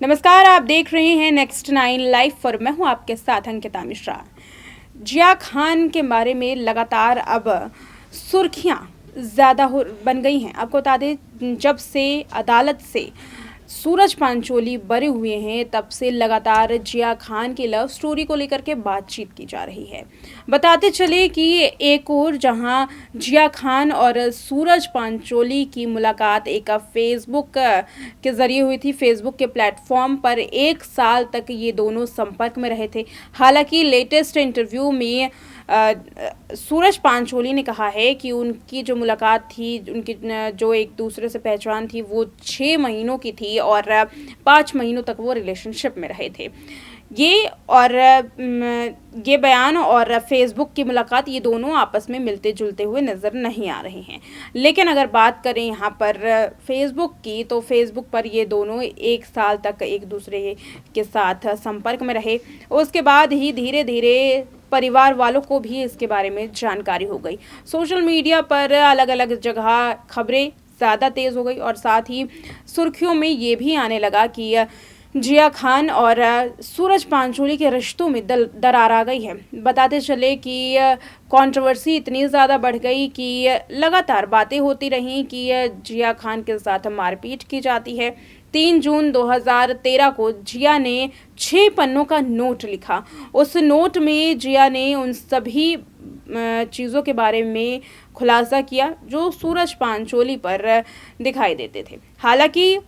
नमस्कार, आप देख रहे हैं नेक्स्ट 9 लाइव और मैं हूं आपके साथ अंकिता मिश्रा। जिया खान के बारे में लगातार अब सुर्खियां ज़्यादा बन गई हैं। आपको बता दें, जब से अदालत से सूरज पांचोली बरे हुए हैं तब से लगातार जिया खान की लव स्टोरी को लेकर के बातचीत की जा रही है। बताते चले कि एक और जहां जिया खान और सूरज पांचोली की मुलाकात एक फेसबुक के ज़रिए हुई थी। फेसबुक के प्लेटफॉर्म पर 1 साल तक ये दोनों संपर्क में रहे थे। हालांकि लेटेस्ट इंटरव्यू में सूरज पांचोली ने कहा है कि उनकी जो मुलाकात थी, उनकी जो एक दूसरे से पहचान थी, वो 6 महीनों की थी और 5 महीनों तक वो रिलेशनशिप में रहे थे। ये बयान और फेसबुक की मुलाकात, ये दोनों आपस में मिलते जुलते हुए नज़र नहीं आ रहे हैं। लेकिन अगर बात करें यहाँ पर फेसबुक की, तो फेसबुक पर ये दोनों 1 साल तक एक दूसरे के साथ संपर्क में रहे। उसके बाद ही धीरे धीरे परिवार वालों को भी इसके बारे में जानकारी हो गई। सोशल मीडिया पर अलग अलग जगह खबरें ज़्यादा तेज़ हो गई और साथ ही सुर्खियों में ये भी आने लगा कि जिया खान और सूरज पांचोली के रिश्तों में दरार आ गई है। बताते चले कि कंट्रोवर्सी इतनी ज़्यादा बढ़ गई कि लगातार बातें होती रहीं कि जिया खान के साथ मारपीट की जाती है। 3 जून 2013 को जिया ने 6 पन्नों का नोट लिखा। उस नोट में जिया ने उन सभी चीज़ों के बारे में खुलासा किया जो सूरज पांचोली पर दिखाई देते थे। हालांकि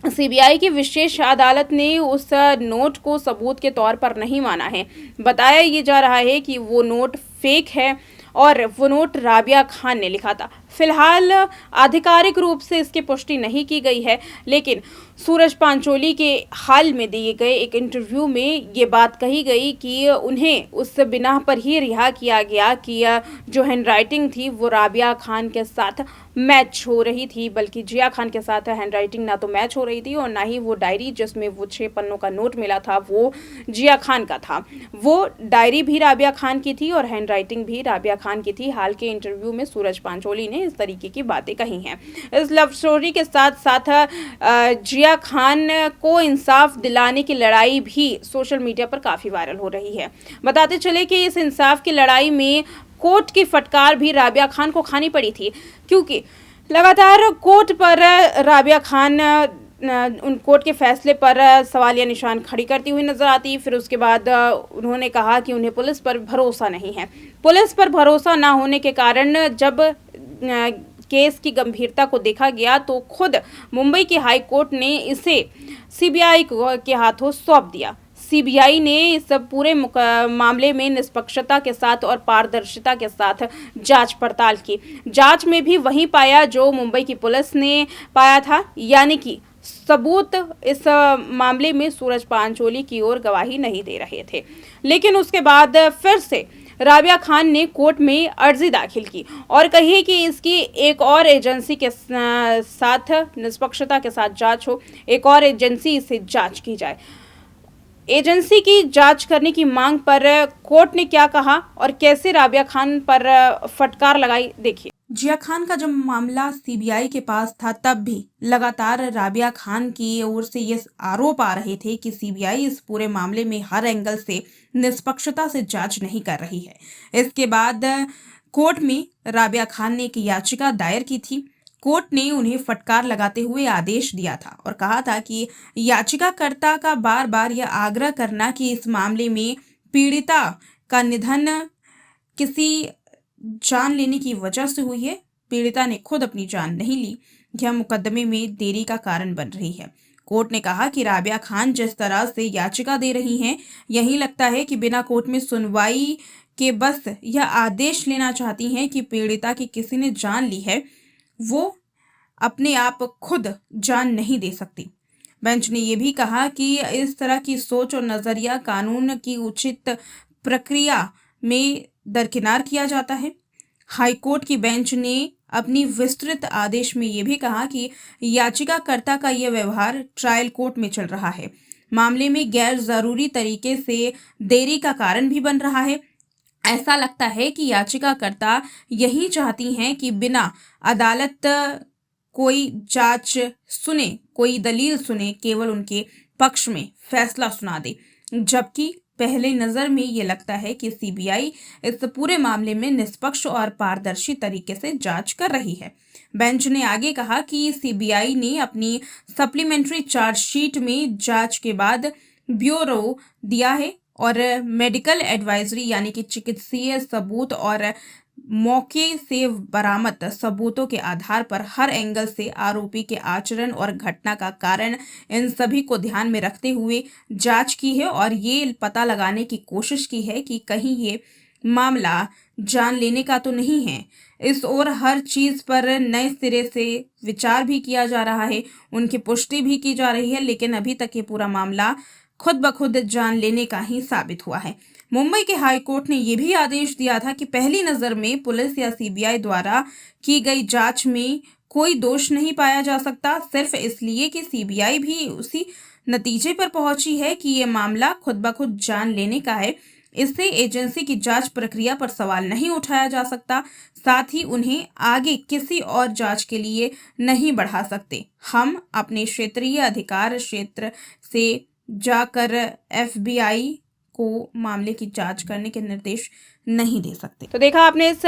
सीबीआई की विशेष अदालत ने उस नोट को सबूत के तौर पर नहीं माना है। बताया ये जा रहा है कि वो नोट फेक है और वो नोट राबिया खान ने लिखा था। फिलहाल आधिकारिक रूप से इसकी पुष्टि नहीं की गई है, लेकिन सूरज पांचोली के हाल में दिए गए एक इंटरव्यू में ये बात कही गई कि उन्हें उस बिना पर ही रिहा किया गया कि जो हैंडराइटिंग थी वो राबिया खान के साथ मैच हो रही थी, बल्कि जिया खान के साथ हैंडराइटिंग ना तो मैच हो रही थी और ना ही वो डायरी जिसमें वो 6 पन्नों का नोट मिला था वो जिया खान का था। वो डायरी भी राबिया खान की थी और हैंडराइटिंग भी राबिया खान की थी। हाल के इंटरव्यू में सूरज पांचोली ने इस तरीके की बातें कही हैं। इस लव स्टोरी के साथ साथ जिया खान को इंसाफ दिलाने की लड़ाई भी सोशल मीडिया पर काफ़ी वायरल हो रही है। बताते चले कि इस इंसाफ की लड़ाई में कोर्ट की फटकार भी राबिया खान को खानी पड़ी थी, क्योंकि लगातार कोर्ट पर राबिया खान उन कोर्ट के फैसले पर सवालिया निशान खड़ी करती हुई नजर आती। फिर उसके बाद उन्होंने कहा कि उन्हें पुलिस पर भरोसा नहीं है। पुलिस पर भरोसा ना होने के कारण जब केस की गंभीरता को देखा गया तो खुद मुंबई की हाई कोर्ट ने इसे सीबीआई के हाथों सौंप दिया। सीबीआई ने इस पूरे मामले में निष्पक्षता के साथ और पारदर्शिता के साथ जांच पड़ताल की। जांच में भी वही पाया जो मुंबई की पुलिस ने पाया था, यानी कि सबूत इस मामले में सूरज पांचोली की ओर गवाही नहीं दे रहे थे। लेकिन उसके बाद फिर से राबिया खान ने कोर्ट में अर्जी दाखिल की और कही कि इसकी एक और एजेंसी के साथ निष्पक्षता के साथ जांच हो, एक और एजेंसी से जांच की जाए। एजेंसी की जांच करने की मांग पर कोर्ट ने क्या कहा और कैसे राबिया खान पर फटकार लगाई, देखिए। जिया खान का जब मामला सीबीआई के पास था तब भी लगातार राबिया खान की ओर से ये आरोप आ रहे थे कि सीबीआई इस पूरे मामले में हर एंगल से निष्पक्षता से जांच नहीं कर रही है। इसके बाद कोर्ट में राबिया खान ने एक याचिका दायर की थी। कोर्ट ने उन्हें फटकार लगाते हुए आदेश दिया था और कहा था कि याचिकाकर्ता का बार बार यह आग्रह करना कि इस मामले में पीड़िता का निधन किसी जान लेने की वजह से हुई है, पीड़िता ने खुद अपनी जान नहीं ली, यह मुकदमे में देरी का कारण बन रही है। कोर्ट ने कहा कि राबिया खान जिस तरह से याचिका दे रही हैं, यही लगता है कि बिना कोर्ट में सुनवाई के बस यह आदेश लेना चाहती हैं कि पीड़िता की किसी ने जान ली है, वो अपने आप खुद जान नहीं दे सकती। बेंच ने यह भी कहा कि इस तरह की सोच और नजरिया कानून की उचित प्रक्रिया में दरकिनार किया जाता है। हाईकोर्ट की बेंच ने अपनी विस्तृत आदेश में यह भी कहा कि याचिकाकर्ता का यह व्यवहार ट्रायल कोर्ट में चल रहा है, मामले में गैर जरूरी तरीके से देरी का कारण भी बन रहा है। ऐसा लगता है कि याचिकाकर्ता यही चाहती हैं कि बिना अदालत कोई जांच सुने, कोई दलील सुने, केवल उनके पक्ष में फैसला सुना दे, जबकि पहले नजर में ये लगता है कि सीबीआई इस पूरे मामले में निष्पक्ष और पारदर्शी तरीके से जांच कर रही है। बेंच ने आगे कहा कि सीबीआई ने अपनी सप्लीमेंट्री चार्जशीट में जांच के बाद ब्यूरो दिया है और मेडिकल एडवाइजरी यानी कि चिकित्सीय सबूत और मौके से बरामद सबूतों के आधार पर हर एंगल से आरोपी के आचरण और घटना का कारण, इन सभी को ध्यान में रखते हुए जांच की है और ये पता लगाने की कोशिश की है कि कहीं ये मामला जान लेने का तो नहीं है। इस ओर हर चीज पर नए सिरे से विचार भी किया जा रहा है, उनकी पुष्टि भी की जा रही है, लेकिन अभी तक ये पूरा मामला खुद ब खुद जान लेने का ही साबित हुआ है। मुंबई के हाई कोर्ट ने यह भी आदेश दिया था कि पहली नजर में पुलिस या सीबीआई द्वारा की गई जांच में कोई दोष नहीं पाया जा सकता, सिर्फ इसलिए कि सीबीआई भी उसी नतीजे पर पहुंची है कि ये मामला खुद ब खुद जान लेने का है। इससे एजेंसी की जांच प्रक्रिया पर सवाल नहीं उठाया जा सकता, साथ ही उन्हें आगे किसी और जांच के लिए नहीं बढ़ा सकते। हम अपने क्षेत्रीय अधिकार क्षेत्र से जाकर एफबीआई को मामले की जांच करने के निर्देश नहीं दे सकते। तो देखा आपने इस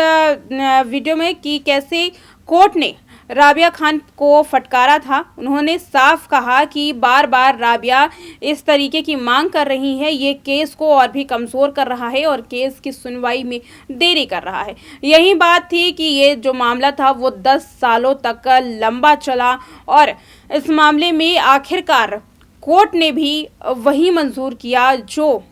वीडियो में कि कैसे कोर्ट ने राबिया खान को फटकारा था। उन्होंने साफ कहा कि बार बार राबिया इस तरीके की मांग कर रही है, ये केस को और भी कमज़ोर कर रहा है और केस की सुनवाई में देरी कर रहा है। यही बात थी कि ये जो मामला था वो 10 सालों तक लंबा चला और इस मामले में आखिरकार कोर्ट ने भी वही मंजूर किया जो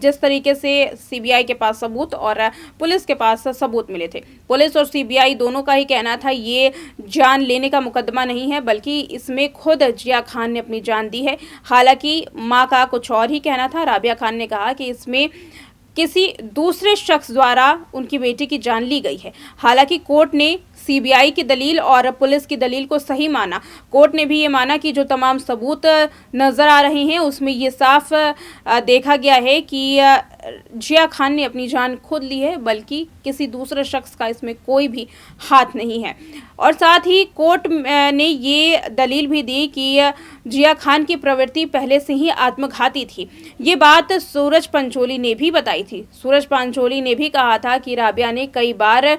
जिस तरीके से सीबीआई के पास सबूत और पुलिस के पास सबूत मिले थे। पुलिस और सीबीआई दोनों का ही कहना था ये जान लेने का मुकदमा नहीं है, बल्कि इसमें खुद जिया खान ने अपनी जान दी है। हालांकि मां का कुछ और ही कहना था। राबिया खान ने कहा कि इसमें किसी दूसरे शख्स द्वारा उनकी बेटी की जान ली गई है। हालांकि कोर्ट ने सीबीआई की दलील और पुलिस की दलील को सही माना। कोर्ट ने भी ये माना कि जो तमाम सबूत नज़र आ रहे हैं उसमें ये साफ देखा गया है कि जिया खान ने अपनी जान खुद ली है, बल्कि किसी दूसरे शख्स का इसमें कोई भी हाथ नहीं है। और साथ ही कोर्ट ने ये दलील भी दी कि जिया खान की प्रवृत्ति पहले से ही आत्मघाती थी। ये बात सूरज पंचोली ने भी बताई थी। सूरज पंचोली ने भी कहा था कि राबिया ने कई बार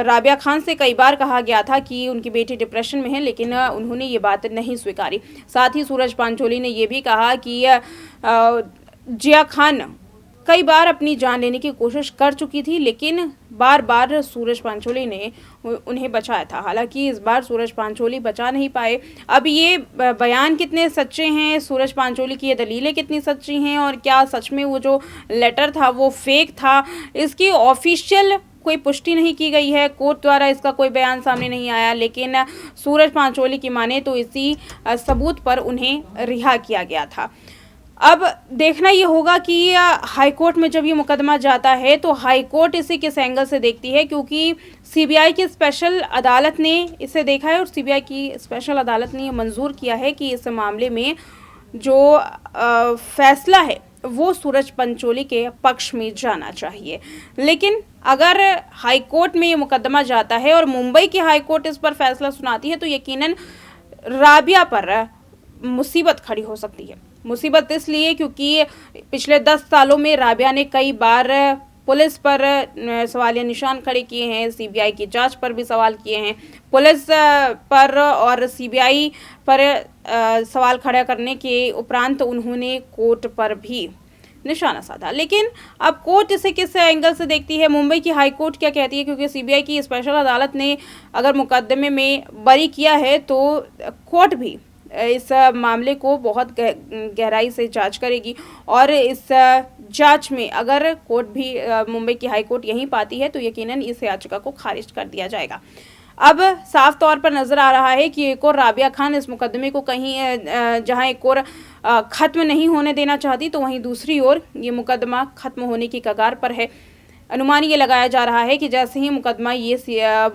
राबिया खान से कई बार कहा गया था कि उनकी बेटी डिप्रेशन में है, लेकिन उन्होंने ये बात नहीं स्वीकारी। साथ ही सूरज पंचोली ने यह भी कहा कि जिया खान कई बार अपनी जान लेने की कोशिश कर चुकी थी, लेकिन बार बार सूरज पंचोली ने उन्हें बचाया था। हालांकि इस बार सूरज पंचोली बचा नहीं पाए। अब ये बयान कितने सच्चे हैं, सूरज पंचोली की ये दलीलें कितनी सच्ची हैं और क्या सच में वो जो लेटर था वो फेक था, इसकी ऑफिशियल कोई पुष्टि नहीं की गई है। कोर्ट द्वारा इसका कोई बयान सामने नहीं आया, लेकिन सूरज पंचोली की माने तो इसी सबूत पर उन्हें रिहा किया गया था। अब देखना ये होगा कि हाई कोर्ट में जब ये मुकदमा जाता है तो हाई कोर्ट इसे किस एंगल से देखती है, क्योंकि सीबीआई की स्पेशल अदालत ने इसे देखा है और सीबीआई की स्पेशल अदालत ने ये मंजूर किया है कि इस मामले में जो फैसला है वो सूरज पंचोली के पक्ष में जाना चाहिए। लेकिन अगर हाई कोर्ट में ये मुकदमा जाता है और मुंबई की हाई कोर्ट इस पर फैसला सुनाती है तो यकीनन राबिया पर मुसीबत खड़ी हो सकती है। मुसीबत इसलिए क्योंकि पिछले 10 सालों में राबिया ने कई बार पुलिस पर सवालिया निशान खड़े किए हैं, सीबीआई की जांच पर भी सवाल किए हैं। पुलिस पर और सीबीआई पर सवाल खड़ा करने के उपरांत उन्होंने कोर्ट पर भी निशाना साधा। लेकिन अब कोर्ट इसे किस एंगल से देखती है, मुंबई की हाई कोर्ट क्या कहती है, क्योंकि सीबीआई की स्पेशल अदालत ने अगर मुकदमे में बरी किया है तो कोर्ट भी इस मामले को बहुत गहराई से जांच करेगी और इस जांच में अगर कोर्ट भी मुंबई की हाई कोर्ट यही पाती है तो यकीनन इस याचिका को खारिज कर दिया जाएगा। अब साफ तौर पर नजर आ रहा है कि एक और राबिया खान इस मुकदमे को कहीं जहां एक और ख़त्म नहीं होने देना चाहती तो वहीं दूसरी ओर ये मुकदमा ख़त्म होने की कगार पर है। अनुमान ये लगाया जा रहा है कि जैसे ही मुकदमा ये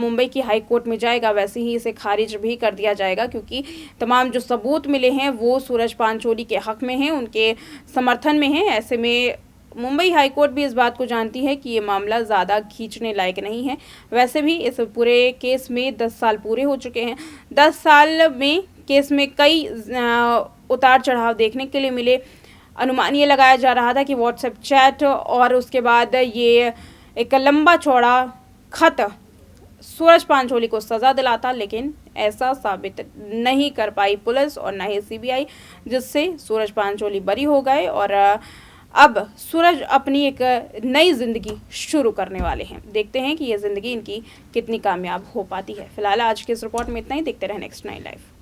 मुंबई की हाई कोर्ट में जाएगा वैसे ही इसे खारिज भी कर दिया जाएगा, क्योंकि तमाम जो सबूत मिले हैं वो सूरज पंचोली के हक में हैं, उनके समर्थन में हैं। ऐसे में मुंबई हाईकोर्ट भी इस बात को जानती है कि ये मामला ज़्यादा खींचने लायक नहीं है। वैसे भी इस पूरे केस में 10 साल पूरे हो चुके हैं। 10 साल में केस में कई उतार चढ़ाव देखने के लिए मिले। अनुमान ये लगाया जा रहा था कि व्हाट्सएप चैट और उसके बाद ये एक लंबा चौड़ा खत सूरज पांचोली को सज़ा दिलाता, लेकिन ऐसा साबित नहीं कर पाई पुलिस और न ही सीबीआई, जिससे सूरज पांचोली बरी हो गए और अब सूरज अपनी एक नई ज़िंदगी शुरू करने वाले हैं। देखते हैं कि ये ज़िंदगी इनकी कितनी कामयाब हो पाती है। फिलहाल आज के इस रिपोर्ट में इतना ही। देखते रहें नेक्स्ट 9 लाइव।